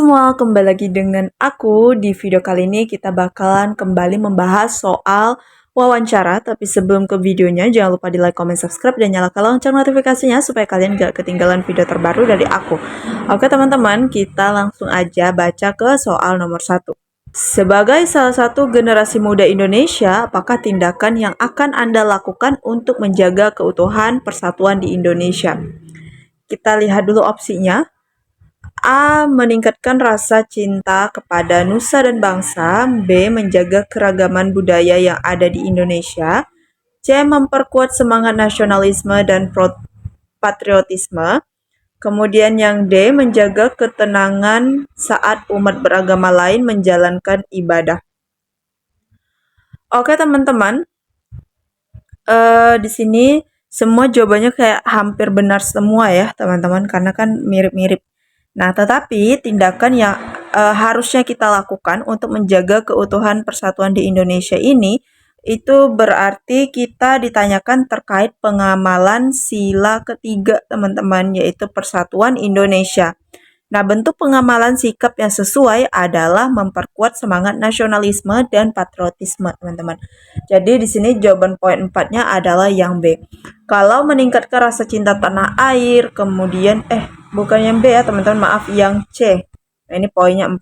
semua, kembali lagi dengan aku. Di video kali ini kita bakalan kembali membahas soal wawancara. Tapi sebelum ke videonya, jangan lupa di like, comment, subscribe, dan nyalakan lonceng notifikasinya supaya kalian gak ketinggalan video terbaru dari aku. Oke teman-teman, kita langsung aja baca ke soal nomor 1. Sebagai salah satu generasi muda Indonesia, apakah tindakan yang akan Anda lakukan untuk menjaga keutuhan persatuan di Indonesia? Kita lihat dulu opsinya. A. Meningkatkan rasa cinta kepada nusa dan bangsa. B. Menjaga keragaman budaya yang ada di Indonesia. C. Memperkuat semangat nasionalisme dan patriotisme. Kemudian yang D. Menjaga ketenangan saat umat beragama lain menjalankan ibadah. Oke teman-teman, di sini semua jawabannya kayak hampir benar semua ya teman-teman, karena kan mirip-mirip. Nah, tetapi tindakan yang harusnya kita lakukan untuk menjaga keutuhan persatuan di Indonesia ini, itu berarti kita ditanyakan terkait pengamalan sila ketiga teman-teman, yaitu Persatuan Indonesia. Nah, bentuk pengamalan sikap yang sesuai adalah memperkuat semangat nasionalisme dan patriotisme, teman-teman. Jadi di sini jawaban poin 4-nya adalah yang B. Kalau meningkatkan rasa cinta tanah air, kemudian bukan yang B ya, teman-teman, maaf, yang C. Nah, ini poinnya 4.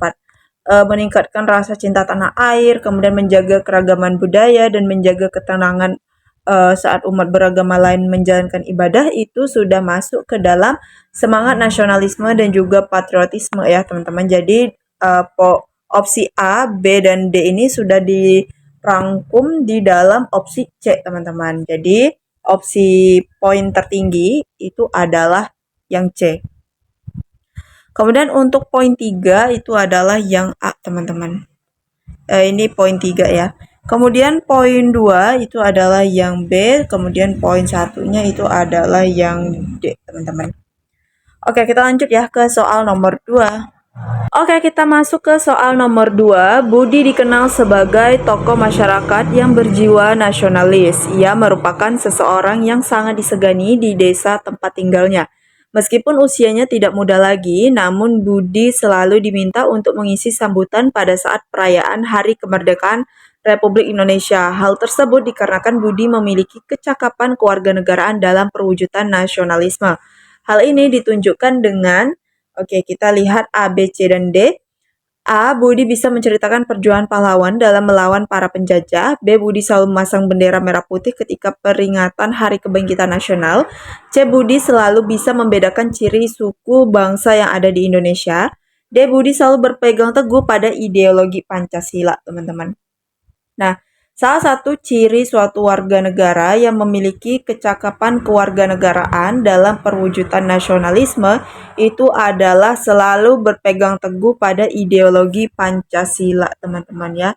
Meningkatkan rasa cinta tanah air, kemudian menjaga keragaman budaya dan menjaga ketenangan saat umat beragama lain menjalankan ibadah, itu sudah masuk ke dalam semangat nasionalisme dan juga patriotisme ya teman-teman. Jadi opsi A, B, dan D ini sudah dirangkum di dalam opsi C teman-teman. Jadi opsi poin tertinggi itu adalah yang C. Kemudian untuk poin 3 itu adalah yang A teman-teman. Ini poin 3 ya. Kemudian poin 2 itu adalah yang B, kemudian poin 1-nya itu adalah yang D, teman-teman. Oke, kita lanjut ya ke soal nomor 2. Oke, kita masuk ke soal nomor 2. Budi dikenal sebagai tokoh masyarakat yang berjiwa nasionalis. Ia merupakan seseorang yang sangat disegani di desa tempat tinggalnya. Meskipun usianya tidak muda lagi, namun Budi selalu diminta untuk mengisi sambutan pada saat perayaan Hari Kemerdekaan Republik Indonesia. Hal tersebut dikarenakan Budi memiliki kecakapan kewarganegaraan dalam perwujudan nasionalisme. Hal ini ditunjukkan dengan, kita lihat A, B, C, dan D. A. Budi bisa menceritakan perjuangan pahlawan dalam melawan para penjajah. B. Budi selalu memasang bendera merah putih ketika peringatan Hari Kebangkitan Nasional. C. Budi selalu bisa membedakan ciri suku bangsa yang ada di Indonesia. D. Budi selalu berpegang teguh pada ideologi Pancasila, teman-teman. Nah, salah satu ciri suatu warga negara yang memiliki kecakapan kewarganegaraan dalam perwujudan nasionalisme itu adalah selalu berpegang teguh pada ideologi Pancasila, teman-teman ya.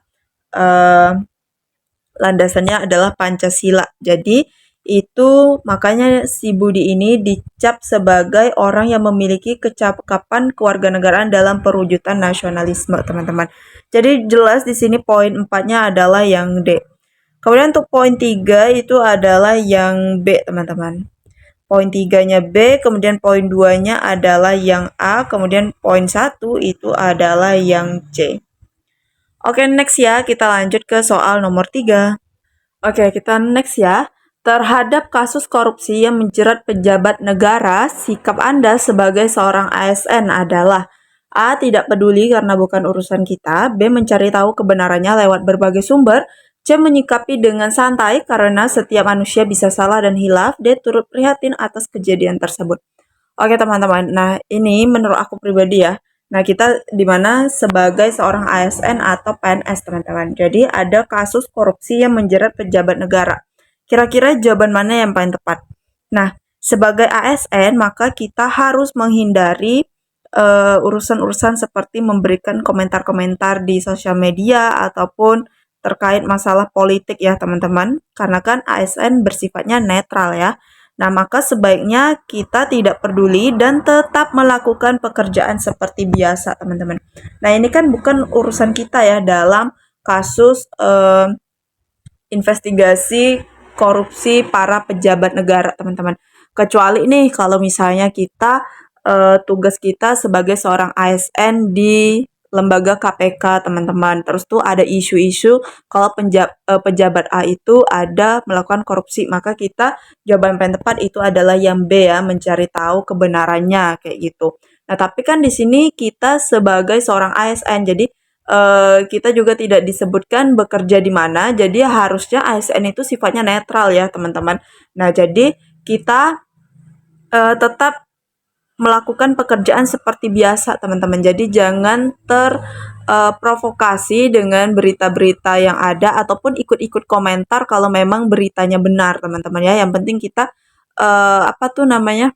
Landasannya adalah Pancasila. Jadi itu makanya si Budi ini dicap sebagai orang yang memiliki kecakapan kewarganegaraan dalam perwujudan nasionalisme, teman-teman. Jadi jelas di sini poin 4-nya adalah yang D. Kemudian untuk poin 3 itu adalah yang B, teman-teman. Poin 3-nya B, kemudian poin 2-nya adalah yang A, kemudian poin 1 itu adalah yang C. Oke, next ya, kita lanjut ke soal nomor 3. Oke, kita next ya. Terhadap kasus korupsi yang menjerat pejabat negara, sikap Anda sebagai seorang ASN adalah A. Tidak peduli karena bukan urusan kita. B. Mencari tahu kebenarannya lewat berbagai sumber. C. Menyikapi dengan santai karena setiap manusia bisa salah dan hilaf. D. Turut prihatin atas kejadian tersebut. Oke teman-teman, nah ini menurut aku pribadi ya. Nah kita dimana sebagai seorang ASN atau PNS teman-teman. Jadi ada kasus korupsi yang menjerat pejabat negara. Kira-kira jawaban mana yang paling tepat? Nah, sebagai ASN maka kita harus menghindari urusan-urusan seperti memberikan komentar-komentar di sosial media ataupun terkait masalah politik ya teman-teman. Karena kan ASN bersifatnya netral ya. Nah, maka sebaiknya kita tidak peduli dan tetap melakukan pekerjaan seperti biasa, teman-teman. Nah, ini kan bukan urusan kita ya dalam kasus investigasi korupsi para pejabat negara, teman-teman. Kecuali nih kalau misalnya kita tugas kita sebagai seorang ASN di lembaga KPK, teman-teman. Terus tuh ada isu-isu kalau pejabat A itu ada melakukan korupsi, maka kita jawaban paling tepat itu adalah yang B ya, mencari tahu kebenarannya kayak gitu. Nah, tapi kan di sini kita sebagai seorang ASN, jadi kita juga tidak disebutkan bekerja di mana, jadi harusnya ASN itu sifatnya netral ya, teman-teman. Nah, jadi kita tetap melakukan pekerjaan seperti biasa, teman-teman. Jadi jangan terprovokasi dengan berita-berita yang ada ataupun ikut-ikut komentar kalau memang beritanya benar, teman-teman ya. Yang penting kita apa tuh namanya?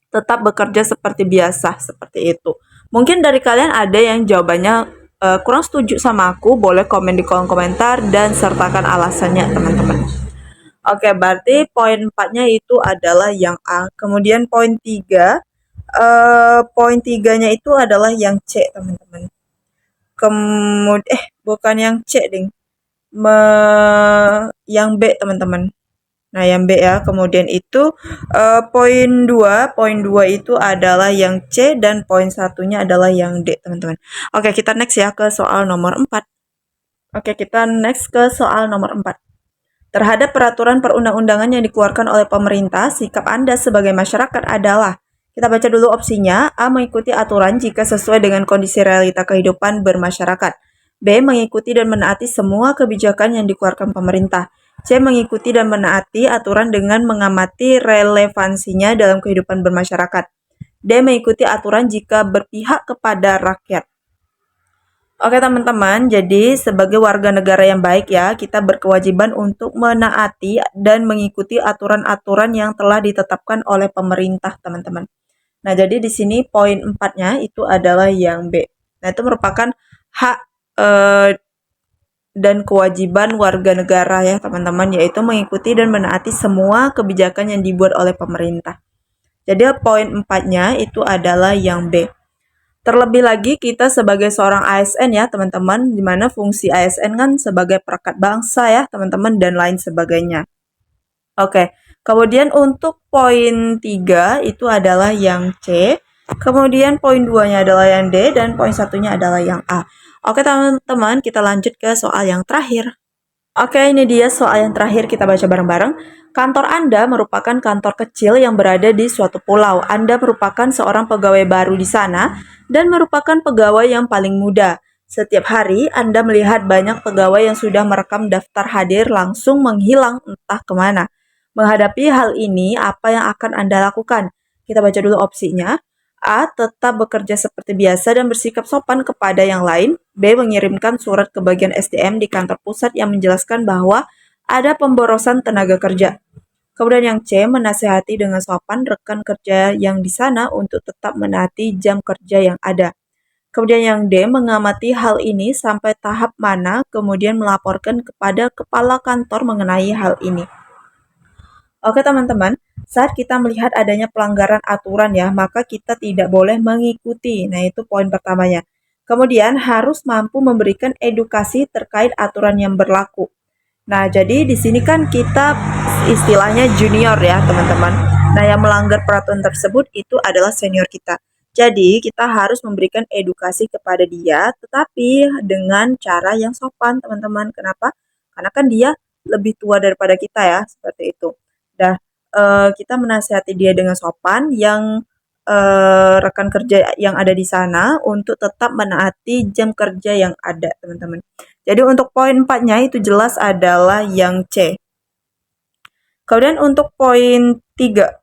Tetap bekerja seperti biasa, seperti itu. Mungkin dari kalian ada yang jawabannya kurang setuju sama aku, boleh komen di kolom komentar dan sertakan alasannya, teman-teman. Oke, berarti poin 4-nya itu adalah yang A. Kemudian poin 3-nya itu adalah yang C, teman-teman. Kemudian bukan yang C, ding. Yang B, teman-teman. Nah, yang B ya. Kemudian itu poin 2 itu adalah yang C dan poin 1-nya adalah yang D, teman-teman. Oke, kita next ya ke soal nomor 4. Oke, kita next ke soal nomor 4. Terhadap peraturan perundang-undangan yang dikeluarkan oleh pemerintah, sikap Anda sebagai masyarakat adalah, kita baca dulu opsinya, A. Mengikuti aturan jika sesuai dengan kondisi realita kehidupan bermasyarakat. B. Mengikuti dan menaati semua kebijakan yang dikeluarkan pemerintah. C. Mengikuti dan menaati aturan dengan mengamati relevansinya dalam kehidupan bermasyarakat. D. Mengikuti aturan jika berpihak kepada rakyat. Oke teman-teman, jadi sebagai warga negara yang baik ya, kita berkewajiban untuk menaati dan mengikuti aturan-aturan yang telah ditetapkan oleh pemerintah, teman-teman. Nah, jadi di sini poin 4-nya itu adalah yang B. Nah, itu merupakan hak dan kewajiban warga negara ya, teman-teman, yaitu mengikuti dan menaati semua kebijakan yang dibuat oleh pemerintah. Jadi poin 4-nya itu adalah yang B. Terlebih lagi kita sebagai seorang ASN ya teman-teman, dimana fungsi ASN kan sebagai perekat bangsa ya teman-teman dan lain sebagainya. Oke, kemudian untuk poin 3 itu adalah yang C, kemudian poin 2-nya adalah yang D, dan poin 1-nya adalah yang A. Oke teman-teman, kita lanjut ke soal yang terakhir. Oke, ini dia soal yang terakhir, kita baca bareng-bareng. Kantor Anda merupakan kantor kecil yang berada di suatu pulau. Anda merupakan seorang pegawai baru di sana dan merupakan pegawai yang paling muda. Setiap hari Anda melihat banyak pegawai yang sudah merekam daftar hadir langsung menghilang entah kemana. Menghadapi hal ini, apa yang akan Anda lakukan? Kita baca dulu opsinya. A. Tetap bekerja seperti biasa dan bersikap sopan kepada yang lain. B. Mengirimkan surat ke bagian SDM di kantor pusat yang menjelaskan bahwa ada pemborosan tenaga kerja. Kemudian yang C, menasehati dengan sopan rekan kerja yang di sana untuk tetap menaati jam kerja yang ada. Kemudian yang D, mengamati hal ini sampai tahap mana, kemudian melaporkan kepada kepala kantor mengenai hal ini. Oke teman-teman, saat kita melihat adanya pelanggaran aturan ya, maka kita tidak boleh mengikuti. Nah, itu poin pertamanya. Kemudian harus mampu memberikan edukasi terkait aturan yang berlaku. Nah, jadi di sini kan kita istilahnya junior ya, teman-teman. Nah, yang melanggar peraturan tersebut itu adalah senior kita. Jadi, kita harus memberikan edukasi kepada dia, tetapi dengan cara yang sopan, teman-teman. Kenapa? Karena kan dia lebih tua daripada kita ya, seperti itu. Nah, kita menasihati dia dengan sopan yang rekan kerja yang ada di sana untuk tetap menaati jam kerja yang ada, teman-teman. Jadi untuk poin 4-nya itu jelas adalah yang C. Kemudian untuk poin 3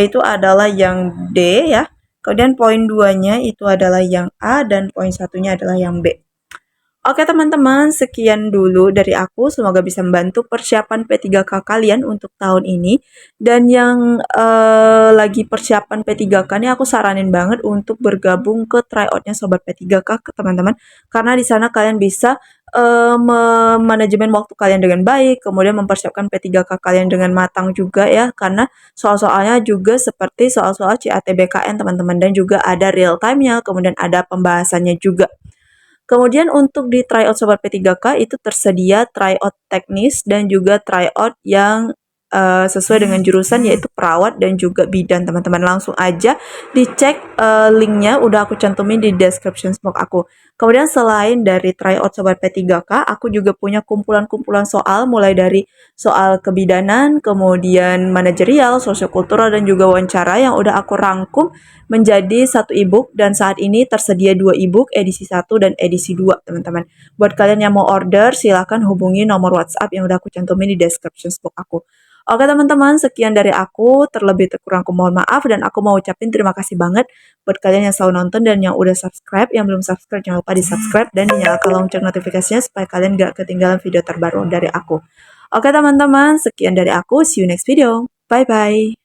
itu adalah yang D ya. Kemudian poin 2-nya itu adalah yang A dan poin 1-nya adalah yang B. Oke teman-teman, sekian dulu dari aku. Semoga bisa membantu persiapan P3K kalian untuk tahun ini. Dan yang lagi persiapan P3K ini aku saranin banget untuk bergabung ke tryoutnya Sobat P3K ke teman-teman. Karena di sana kalian bisa manajemen waktu kalian dengan baik, kemudian mempersiapkan P3K kalian dengan matang juga ya. Karena soal-soalnya juga seperti soal-soal CATBKN teman-teman. Dan juga ada real time-nya, kemudian ada pembahasannya juga. Kemudian untuk di tryout Sobat P3K itu tersedia tryout teknis dan juga tryout yang sesuai dengan jurusan yaitu perawat dan juga bidan teman-teman. Langsung aja dicek linknya udah aku cantumin di description box aku. Kemudian selain dari tryout Sobat P3K, aku juga punya kumpulan-kumpulan soal mulai dari soal kebidanan, kemudian manajerial, sosiokultural, dan juga wawancara yang udah aku rangkum menjadi satu ebook dan saat ini tersedia 2 ebook edisi 1 dan edisi 2 teman-teman. Buat kalian yang mau order silahkan hubungi nomor WhatsApp yang udah aku cantumin di description box aku. Oke teman-teman, sekian dari aku. Terlebih terkurang aku mohon maaf dan aku mau ucapin terima kasih banget buat kalian yang selalu nonton dan yang udah subscribe. Yang belum subscribe jangan lupa di subscribe dan dinyalakan lonceng notifikasinya supaya kalian gak ketinggalan video terbaru dari aku. Oke teman-teman, sekian dari aku. See you next video. Bye-bye.